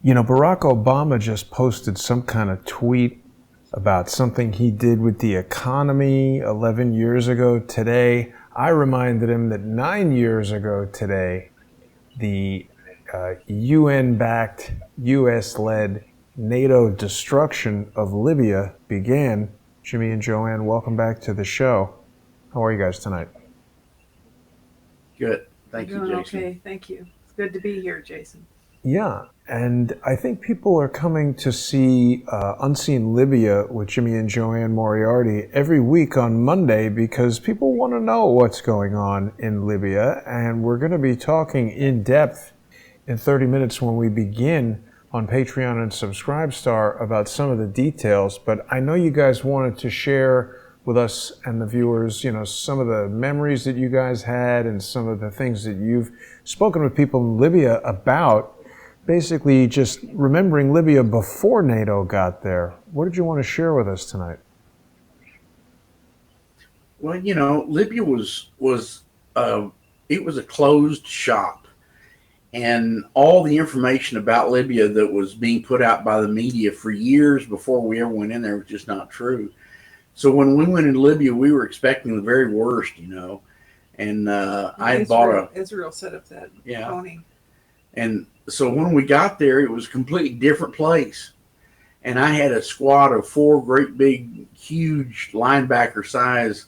You know, Barack Obama just posted some kind of tweet about something he did with the economy 11 years ago today. I reminded him that 9 years ago today, the UN-backed, US-led NATO destruction of Libya began. Jimmy and JoAnne, welcome back to the show. How are you guys tonight? Good. Thank you, Jason. Okay, thank you. It's good to be here, Jason. Yeah, and I think people are coming to see Unseen Libya with Jimmy and JoAnne Moriarty every week on Monday because people want to know what's going on in Libya, and we're going to be talking in depth in 30 minutes when we begin on Patreon and Subscribestar about some of the details. But I know you guys wanted to share with us and the viewers, you know, some of the memories that you guys had and some of the things that you've spoken with people in Libya about. Basically, just remembering Libya before NATO got there. What did you want to share with us tonight? Well, you know, Libya was it was a closed shop, and all the information about Libya that was being put out by the media for years before we ever went in there was just not true. So when we went into Libya, we were expecting the very worst, you know. And I had bought Israel set up that phony. And so when we got there, it was a completely different place. And I had a squad of 4 great big, huge linebacker size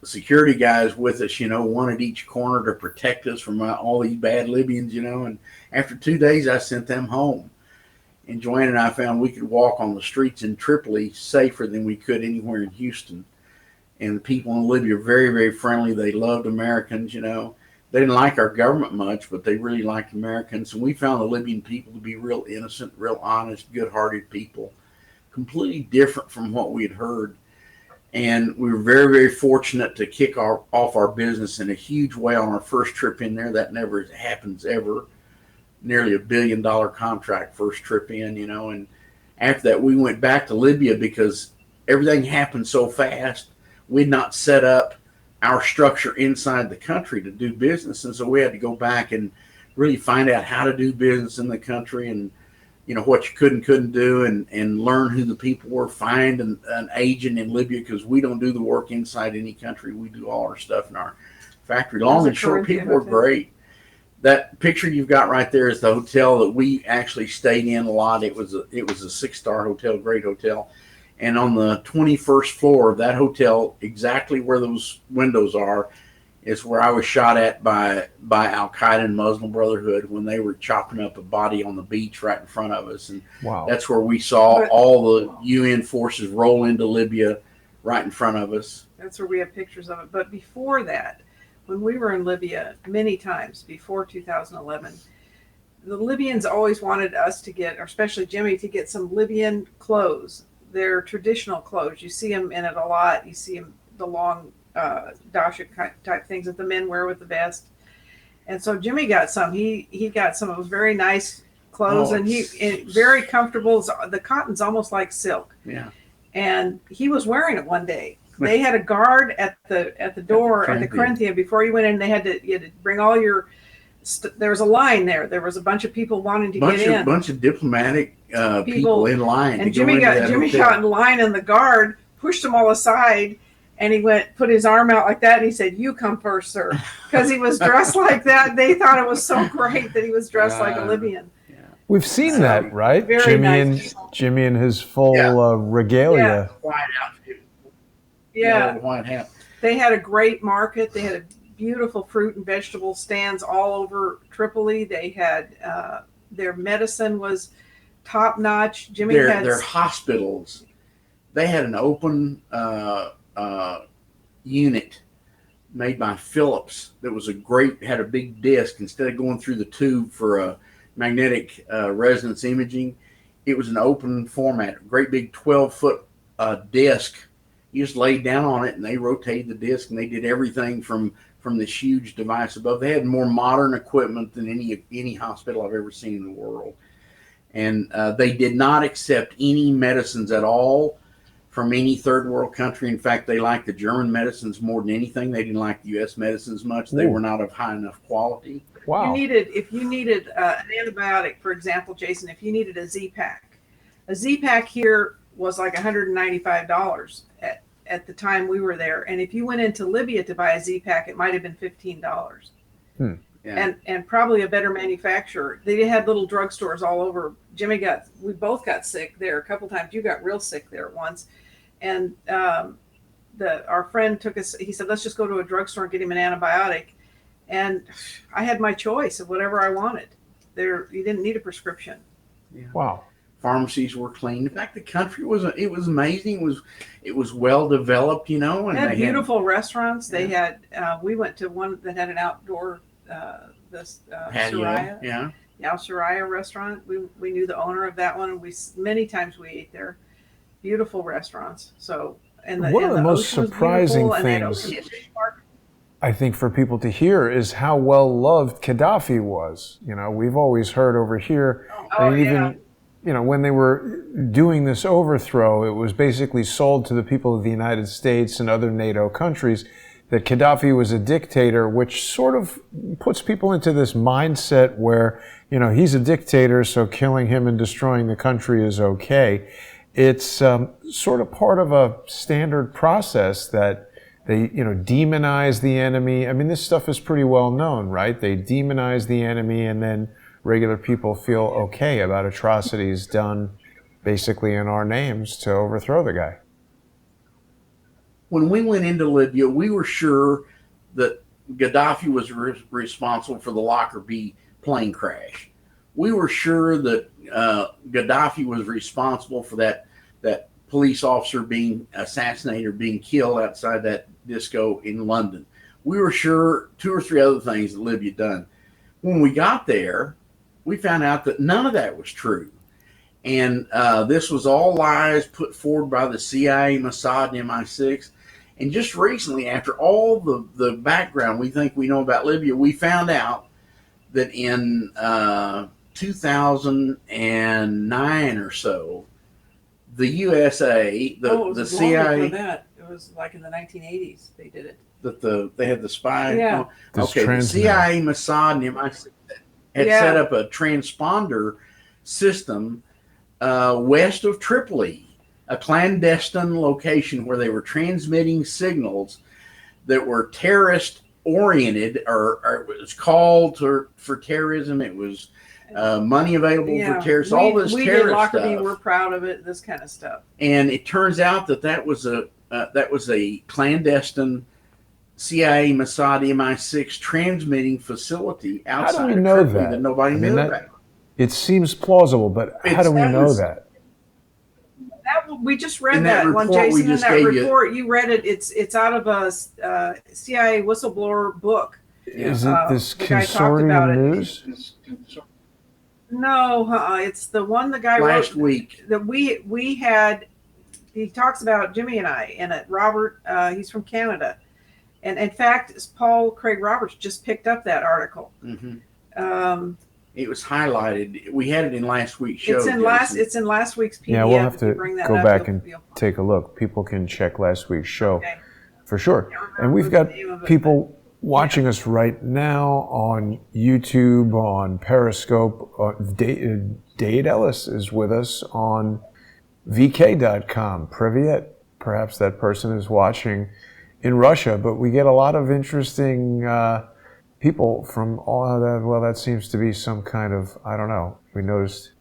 security guys with us, you know, one at each corner to protect us from all these bad Libyans, you know. And after 2 days, I sent them home. And JoAnne and I found we could walk on the streets in Tripoli safer than we could anywhere in Houston. And the people in Libya are very, very friendly. They loved Americans, you know. They didn't like our government much, but they really liked Americans. And we found the Libyan people to be real innocent, real honest, good-hearted people, completely different from what we had heard. And we were very, very fortunate to kick off our business in a huge way on our first trip in there. That never happens ever. Nearly $1 billion contract first trip in, you know. And after that, we went back to Libya because everything happened so fast. We'd not set up our structure inside the country to do business, and so we had to go back and really find out how to do business in the country, and you know what you could and couldn't do, and learn who the people were. Find an agent in Libya because we don't do the work inside any country. We do all our stuff in our factory. Long and short, people were great. That picture you've got right there is the hotel that we actually stayed in a lot. It was a 6-star hotel, great hotel. And on the 21st floor of that hotel, exactly where those windows are, is where I was shot at by Al Qaeda and Muslim Brotherhood when they were chopping up a body on the beach right in front of us. And wow. That's where we saw all the UN forces roll into Libya right in front of us. That's where we have pictures of it. But before that, when we were in Libya many times before 2011, the Libyans always wanted us to get, or especially Jimmy, to get some Libyan clothes. They're traditional clothes. You see them in it a lot. You see them, the long dasha type things that the men wear with the vest. And so Jimmy got some. He got some of those very nice clothes, and very comfortable. The cotton's almost like silk. Yeah. And he was wearing it one day. They had a guard at the door at the Corinthia before you went in. You had to bring all your. There was a line there. There was a bunch of people wanting to get in. A bunch of diplomatic people in line. And Jimmy got in line, and the guard pushed them all aside, and he put his arm out like that, and he said, "You come first, sir," because he was dressed like that. They thought it was so great that he was dressed like a Libyan. Yeah. We've seen that, right? Jimmy and his full regalia. Yeah. White outfit. Yeah. White hat. They had a great market. They had a beautiful fruit and vegetable stands all over Tripoli. They had their medicine was top notch. Jimmy had their hospitals. They had an open unit made by Philips that was had a big disc. Instead of going through the tube for a magnetic resonance imaging, it was an open format, great big 12-foot disc. You just laid down on it, and they rotated the disc, and they did everything from this huge device above. They had more modern equipment than any hospital I've ever seen in the world. And they did not accept any medicines at all from any third world country. In fact, they liked the German medicines more than anything. They didn't like the U.S. medicines much. They were not of high enough quality. Wow. If you needed an antibiotic, for example, Jason, if you needed a Z-Pack here was like $195 at the time we were there. And if you went into Libya to buy a Z-Pack, it might have been $15. Hmm. Yeah. And probably a better manufacturer. They had little drugstores all over. We both got sick there a couple times. You got real sick there once. And our friend took us, he said, let's just go to a drugstore and get him an antibiotic. And I had my choice of whatever I wanted. You didn't need a prescription. Yeah. Wow. Pharmacies were clean. In fact, the country was amazing. It was well developed, you know. And they had beautiful restaurants. They had we went to one that had an outdoor patio. Soraya. Yeah. Al Soraya restaurant. We knew the owner of that one. Many times we ate there. Beautiful restaurants. So one of the most surprising things I think for people to hear is how well loved Gaddafi was. You know, we've always heard over here, even you know, when they were doing this overthrow, it was basically sold to the people of the United States and other NATO countries that Gaddafi was a dictator, which sort of puts people into this mindset where, you know, he's a dictator, so killing him and destroying the country is okay. It's sort of part of a standard process that they, you know, demonize the enemy. I mean, this stuff is pretty well known, right? They demonize the enemy, and then regular people feel okay about atrocities done basically in our names to overthrow the guy. When we went into Libya, we were sure that Gaddafi was responsible for the Lockerbie plane crash. We were sure that Gaddafi was responsible for that police officer being assassinated or being killed outside that disco in London. We were sure 2 or 3 other things that Libya had done. When we got there, we found out that none of that was true. And this was all lies put forward by the CIA, Mossad, and MI6. And just recently, after all the background we think we know about Libya, we found out that in 2009 or so, the USA, the CIA, that. It was like in the 1980s they did it. That they had the spy. Yeah. The CIA, Mossad, and MI6 had set up a transponder system west of Tripoli, a clandestine location where they were transmitting signals that were terrorist oriented, or it was called for terrorism. It was money available for terrorists. All this terrorist stuff. We're proud of it. This kind of stuff. And it turns out that was a clandestine CIA, Mossad, MI6 transmitting facility outside of Tripoli that nobody knew about. It seems plausible, but how do we know that? We just read that one, Jason. In that report, you read it. It's out of a CIA whistleblower book. Is it this consortium news? No, it's the one the guy wrote last week that we had. He talks about Jimmy and I in it. Robert, he's from Canada, and in fact, Paul Craig Roberts just picked up that article. Mm-hmm. It was highlighted. We had it in last week's show. It's in last week's PDF. Yeah, we'll have to go back and take a look. People can check last week's show for sure. And we've got people watching us right now on YouTube, on Periscope. Dade Ellis is with us on VK.com. Privyet. Perhaps that person is watching in Russia, but we get a lot of interesting people from all that. Well, that seems to be some kind of, I don't know. We noticed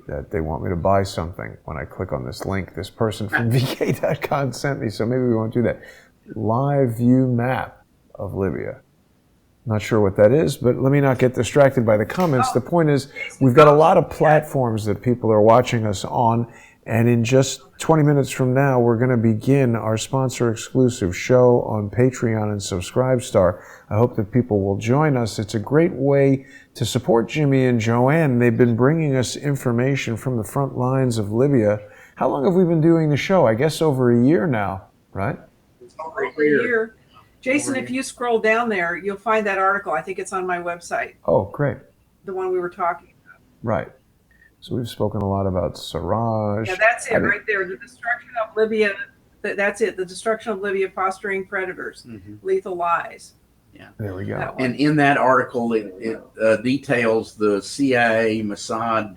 that they want me to buy something when I click on this link. This person from VK.com sent me, so maybe we won't do that. Live view map of Libya. Not sure what that is, but let me not get distracted by the comments. The point is, we've got a lot of platforms that people are watching us on, and in just 20 minutes from now, we're going to begin our sponsor-exclusive show on Patreon and Subscribestar. I hope that people will join us. It's a great way to support Jimmy and JoAnne. They've been bringing us information from the front lines of Libya. How long have we been doing the show? I guess over a year now, right? It's over a year. Jason, if you scroll down there, you'll find that article. I think it's on my website. Oh, great. The one we were talking about. Right. So we've spoken a lot about Siraj. Yeah, that's it right there. The destruction of Libya. That's it. The destruction of Libya, fostering predators, lethal lies. Yeah. There we go. And in that article, it details the CIA, Mossad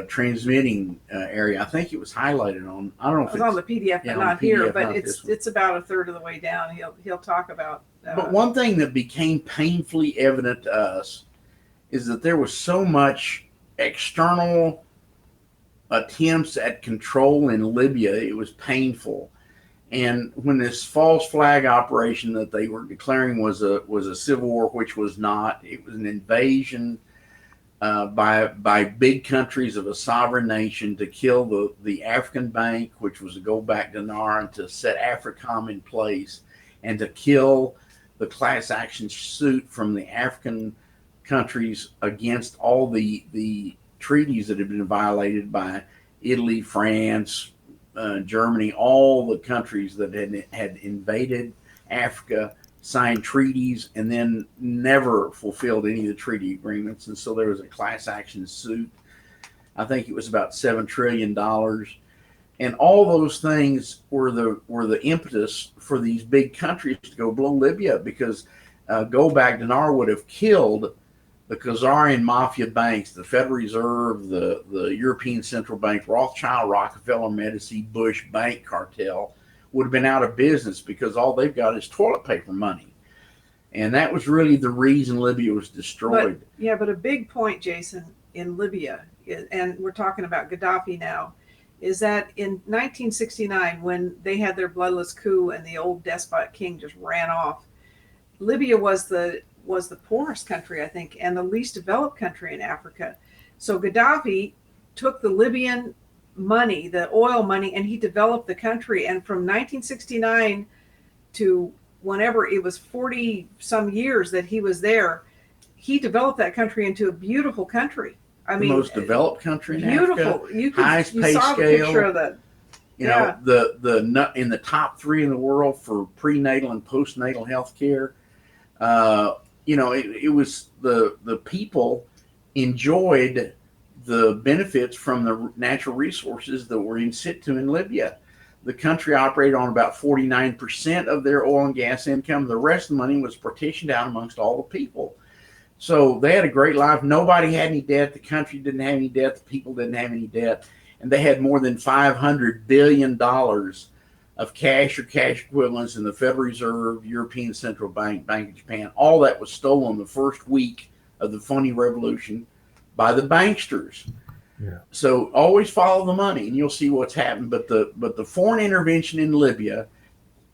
transmitting area. I think it was highlighted on. I don't know if It was on the PDF, but not here. But it's about a third of the way down. He'll talk about. But one thing that became painfully evident to us is that there was so much external attempts at control in Libya. It was painful. And when this false flag operation that they were declaring was a civil war, which was not, it was an invasion by big countries of a sovereign nation to kill the African Bank, which was a gold-backed dinar, and to set AFRICOM in place, and to kill the class action suit from the African countries against all the treaties that had been violated by Italy, France, Germany, all the countries that had invaded Africa, signed treaties, and then never fulfilled any of the treaty agreements. And so there was a class action suit. I think it was about $7 trillion. And all those things were the impetus for these big countries to go blow Libya, because gold-backed dinar would have killed the Khazarian mafia banks, the Federal Reserve, the European Central Bank, Rothschild, Rockefeller, Medici, Bush bank cartel would have been out of business, because all they've got is toilet paper money. And that was really the reason Libya was destroyed. But a big point, Jason, in Libya, and we're talking about Gaddafi now, is that in 1969, when they had their bloodless coup and the old despot king just ran off, Libya was the poorest country, I think, and the least developed country in Africa. So Gaddafi took the Libyan money, the oil money, and he developed the country. And from 1969 to whenever it was 40 some years that he was there, he developed that country into a beautiful country. I mean, the most developed country in beautiful. Africa. Highest pay saw scale. The picture of that. You know, the in the top 3 in the world for prenatal and postnatal health care. You know, it was the people enjoyed the benefits from the natural resources that were in situ in Libya. The country operated on about 49% of their oil and gas income. The rest of the money was partitioned out amongst all the people. So they had a great life. Nobody had any debt. The country didn't have any debt. The people didn't have any debt. And they had more than $500 billion of cash or cash equivalents in the Federal Reserve, European Central Bank, Bank of Japan. All that was stolen the first week of the phony revolution by the banksters. Yeah. So always follow the money, and you'll see what's happened. But the foreign intervention in Libya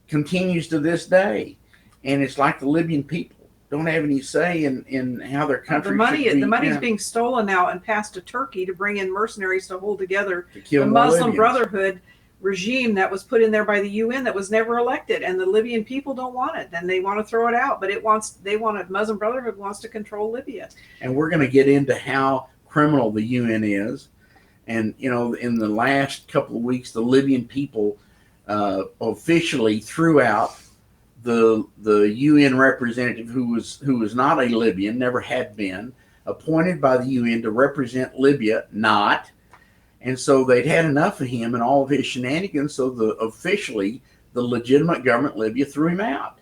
continues to this day, and it's like the Libyan people don't have any say in how their country. The money's being stolen now and passed to Turkey to bring in mercenaries to hold together the Muslim Brotherhood regime that was put in there by the UN that was never elected, and the Libyan people don't want it, and they want to throw it out. But Muslim Brotherhood wants to control Libya. And we're going to get into how criminal the UN is. And you know, in the last couple of weeks, the Libyan people officially threw out the UN representative who was not a Libyan, never had been, appointed by the UN to represent Libya, not. And so they'd had enough of him and all of his shenanigans, so officially the legitimate government Libya threw him out.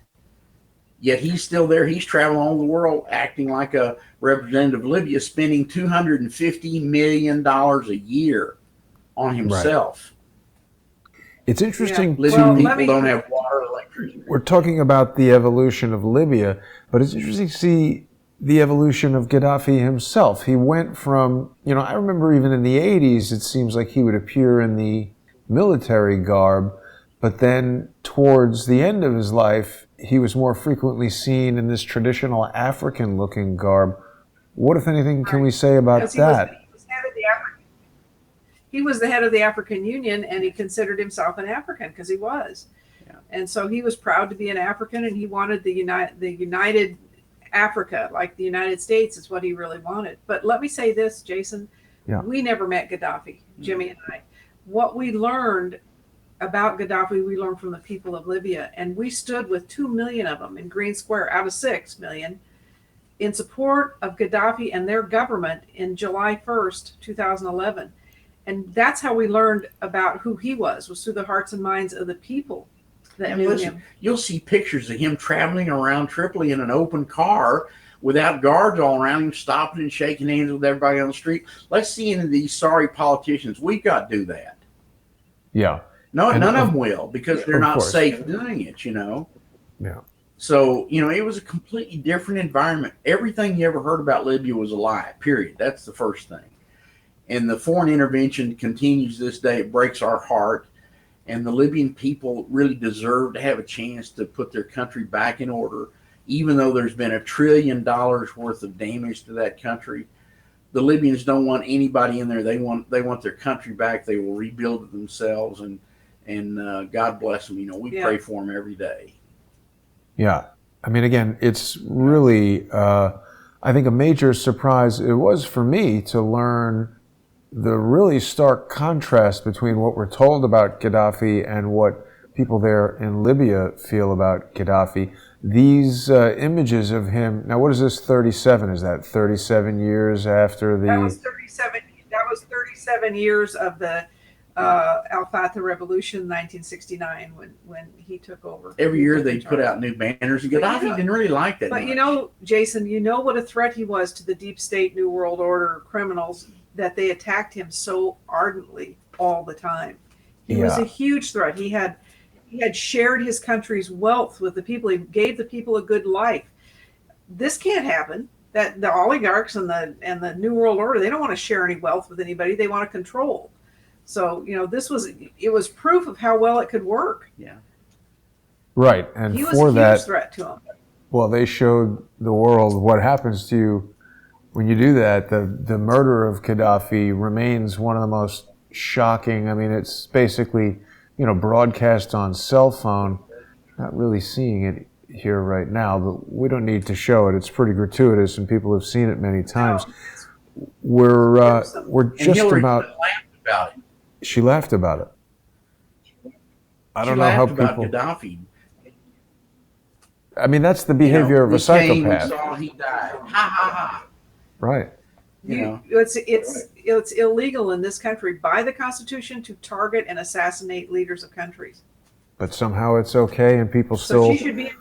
Yet he's still there. He's traveling all over the world acting like a representative of Libya, spending $250 million a year on himself. Right. It's interesting. Libyan people don't have water, electricity. We're talking about the evolution of Libya, but it's interesting to see the evolution of Gaddafi himself. He went from, I remember even in the 80s, it seems like he would appear in the military garb, but then towards the end of his life, he was more frequently seen in this traditional African-looking garb. What, if anything, can we say about that? He was the head of the African Union, and he considered himself an African because he was. Yeah. And so he was proud to be an African, and he wanted the united Africa, like the United States, is what he really wanted. But let me say this, Jason. Yeah. We never met Gaddafi, Jimmy and I. What we learned about Gaddafi, we learned from the people of Libya, and we stood with 2 million of them in Green Square out of 6 million in support of Gaddafi and their government in July 1st, 2011. And that's how we learned about who he was through the hearts and minds of the people. that And knew listen, him. you'll see pictures of him traveling around Tripoli in an open car without guards all around him, stopping and shaking hands with everybody on the street. Let's see any of these sorry politicians. We've got to do that. Yeah. No, And none of them will because they're of not course. safe doing it, you know. Yeah. So, you know, it was a completely different environment. Everything you ever heard about Libya was a lie, period. That's the first thing. And the foreign intervention continues this day. It breaks our heart. And the Libyan people really deserve to have a chance to put their country back in order, even though there's been $1 trillion worth of damage to that country. The Libyans don't want anybody in there. They want their country back. They will rebuild it themselves, and God bless them. You know, we pray for them every day. Yeah. I mean, again, it's really, I think, a major surprise. It was for me to learn the really stark contrast between what we're told about Gaddafi and what people there in Libya feel about Gaddafi. These images of him, now what is this, 37? Is that 37 years after the... That was 37 years of the Al-Fatah Revolution in 1969 when he took over. Every year they put out new banners, and Gaddafi didn't really like that But much. you know, Jason, you know what a threat he was to the deep state, New World Order criminals, that they attacked him so ardently all the time. He was a huge threat. He had shared his country's wealth with the people. He gave the people a good life. This can't happen. That the oligarchs and the New World Order, they don't want to share any wealth with anybody. They want to control. So, you know, it was proof of how well it could work. Yeah. Right. And he was for a huge that, threat to him. well, they showed the world what happens to you when you do that. The murder of Gaddafi remains one of the most shocking. I mean, it's basically, you know, broadcast on cell phone. Not really seeing it here right now, but we don't need to show it. It's pretty gratuitous, and people have seen it many times. We're just Hillary about. laughed about it. She laughed about it. I don't know how people. About Gaddafi. I mean, that's the behavior of a psychopath. We saw he died. Ha ha ha. Right. You know. It's illegal in this country by the Constitution to target and assassinate leaders of countries. But somehow it's okay, and people still. So she should be in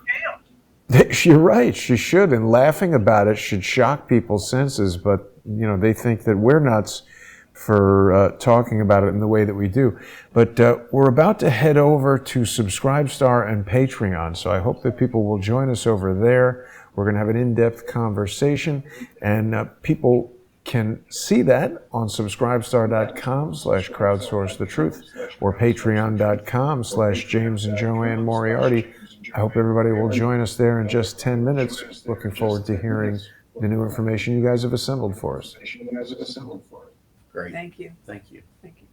jail. You're right. She should, and laughing about it should shock people's senses. But you know, they think that we're nuts for talking about it in the way that we do. But we're about to head over to Subscribestar and Patreon, so I hope that people will join us over there. We're going to have an in-depth conversation, and people can see that on subscribestar.com/crowdsourcethetruth or patreon.com/James and JoAnne Moriarty. I hope everybody will join us there in just 10 minutes. Looking forward to hearing the new information you guys have assembled for us. Great. Thank you. Thank you. Thank you.